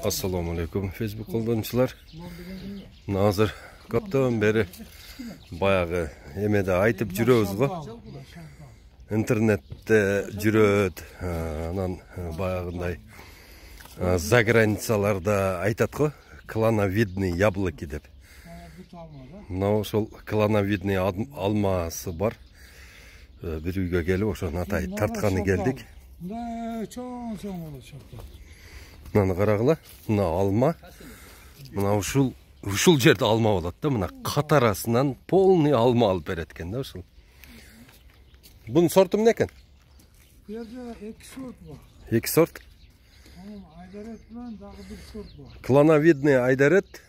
Assalamu alaikum Facebook қолданушылар. Назыр көптен бері баяғы емеде айтып жүрөбүз го. Интернетте жүрөт, анан баягындай за границаларда айтат го, клановидный яблоки деп. Мына ошол клановидный алмасы бар. Бир үйгө келип ошону атай тартканы келдик. Мынаны карагыла, мына алма. Мына ушул жерде алма болот да, мына катарасынан полный алма алып берет экен да ушул. Бунун сорту эмне экен? Бу жерде 2 сорт бар. 2 сорт? Айдарет менен дагы бир сорт бар. Клановидный айдарет.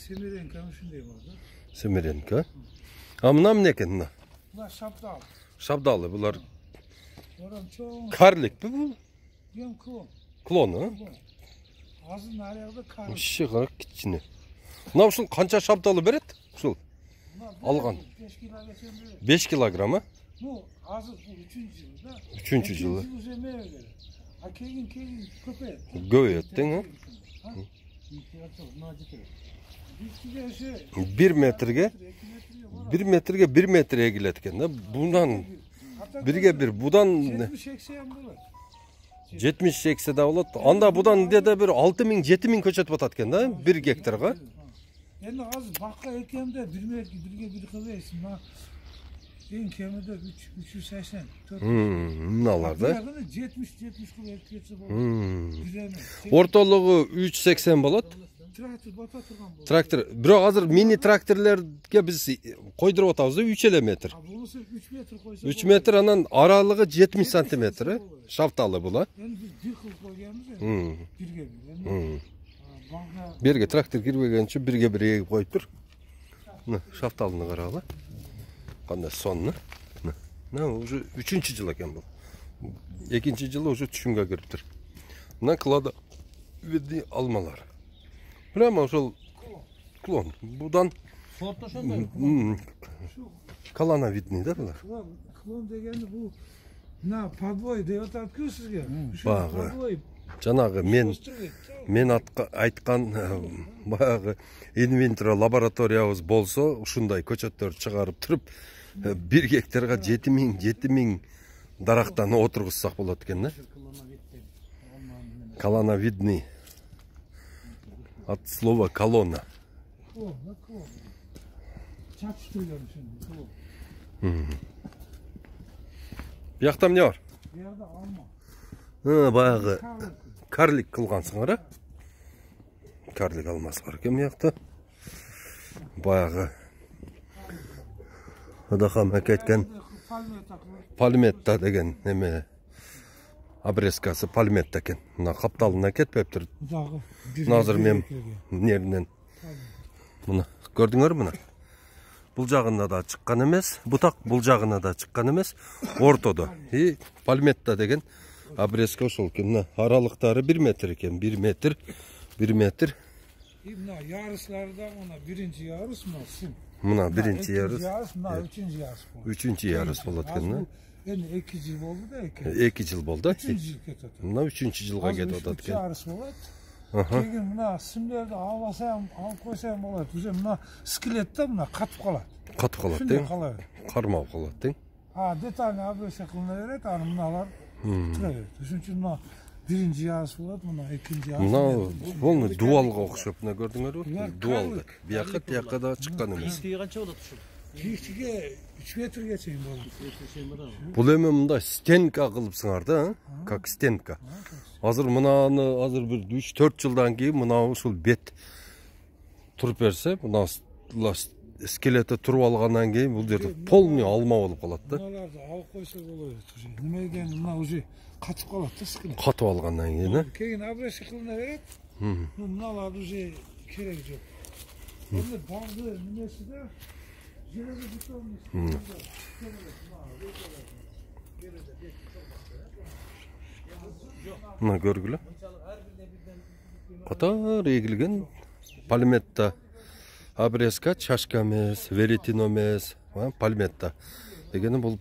Семеренко ушундай бар да. Семеренко. А мына эмне экен мына? Мына шабдал. Шабдалы булар. Карликпи бул? Yok klon. Klon ha? Ağzının ayağında kar. Şişe kadar kitçini. Ne ушул kança şaptalı beret? Ушул. Algan. 5 kilogram ha? Bu ağzı bu 3. yılda. 3. yılı. Ha keyin köpe. Göğettin ha? 1 metrege 1 metreye giletken de bundan birge bir budan 70-80 da болот. Анда будан деде bir 6000-7000 көчөт батат экен да 1 гектарга. Эми азыр бакка экемде бирге бир кыз эсим. Эң кемиде 380. Мыналарда 70 кыл эккече болот. Ортолугу 380 болот. Трактор бата турган болот. Трактор, бирок азыр мини тракторлерге биз койдуруп атабыз да 3 метр. Бунусу 3 метр койсо. 3 метр анан аралыгы 70 сантиметр. Шафталы була. Эми биз 1 кыл койгонбуз. Бирге бир. Берге трактор кирбегенче бирге бир эгип коюп тур. Мына шафталыны карагыла. Кандай сонну. Мына уже 3-жыл экен бул. 2-жылы уже түшүмгө кириптир. Мына клада види алмалар. Прямо ошол клон. Будан сорт ошондой. Клановидный да булар. Клон дегени бул мына подвой деп атат-ку сизге. Багы. Жанагы мен айткан баягы инвентор лабораториябыз болсо, ушундай көчөттөр чыгарып туруп, 1 гектарга 7000 дарактан отургузсак болот экен да. Клановидный. От слова колонна. Бияқта эмне бар? Бияқта алма. Баягы карлик кылгансыңар, а? Карлик алмасы бар экен бияқта. Баягы Адахам кеткен пальметта деген неме обрезкасы пальметта экен. Мына капталына кетпептир. Назыр мен неринен. Мына көрдүңөр мына. Бул жагында да чыккан эмес, бутак бул жагына да чыккан эмес, ортодо. И пальметта деген обрезка ошол экен. Мына аралыктары 1 метр экен, 1 метр. И мына ярысларда мына 1-чи ярыс мына сим. Мына 1-чи ярыс. Мына 3-чи ярыс болот. 3-чи ярыс болот экен. Эми 2 жыл болду да экен. 2 жыл болду. 3 жыл кетет. Мына 3-чи жылга кетип атат экен. Ярыс болот. Кегин мына симдерди албасам, алып койсом болот. Уже мына скелетте мына катып калат. Катып калат тең. Кармап калат тең. Детальный обрезка кылына берет, аны мыналар тура берет. Ошон үчүн мына 1-чи ярыс болот, мына 2-чи ярыс. Мына полный дуалга окшоп, мына көрдүңөрбү? Дуал. Бияка да чыккан эмес. Канча болот ушул? Бийлиги 3 метрге чейин болот. Бул эми мындай стенка кылыпсыңар да, как стенка. Азыр мынаны азыр бир 3-4 жылдан кийин мына ушул бет туруп берсе, мына скелети туруп алгандан кийин бул жерде полный алма болуп калат да. Мыналарды алып койсо болот уже. Неме деген мына уже катып калат да скелет. Катып алгандан кийин, Кегин обрезка кылына берет. Мыналар уже кереги жок. Эми барды немеси да жерге бутон. Мына көргүлө. Катар эгилген пальметта обрезка чашка эмес, веретино эмес, пальметта дегени бул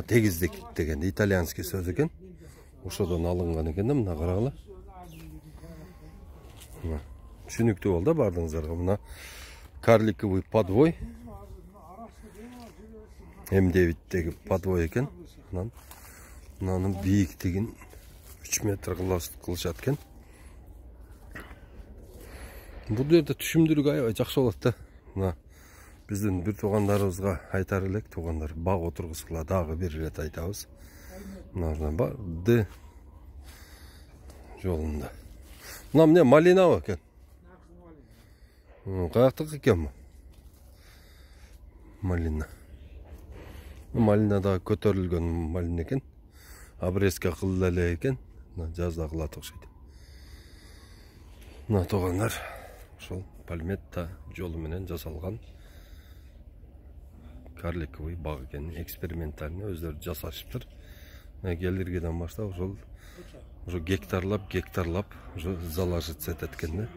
тегиздик деген итальянский сөз экен. ошодон алынган экен да, мына карагыла. Мына түшүнүктүү болду бардыңыздарга. Мына карликовый подвой. М9деги подвой экен. Мынанын бийиктигин 3 метр кылышат экен. Бул жерде түшүмдүрүк аябай жакшы болот да. Мына биздин бир туугандарыбызга айтар элек, туугандар баг отургузгула дагы бир ирет айтабыз. Мына бар Д жолунда. Мына эмне малина экен? Каяктыкы экен бу? Малина. Малина да көтөрүлгөн малина экен. Обрезка кылды эле экен. Жазда кылат окшойт. Мына туугандар ошол Пальметта жолу менен жасалган карликовый баг экен. Экспериментальный өздөрү жасашыптыр. Келдиргеден баштап ошол гектарлап ошо залаживать этет экен да.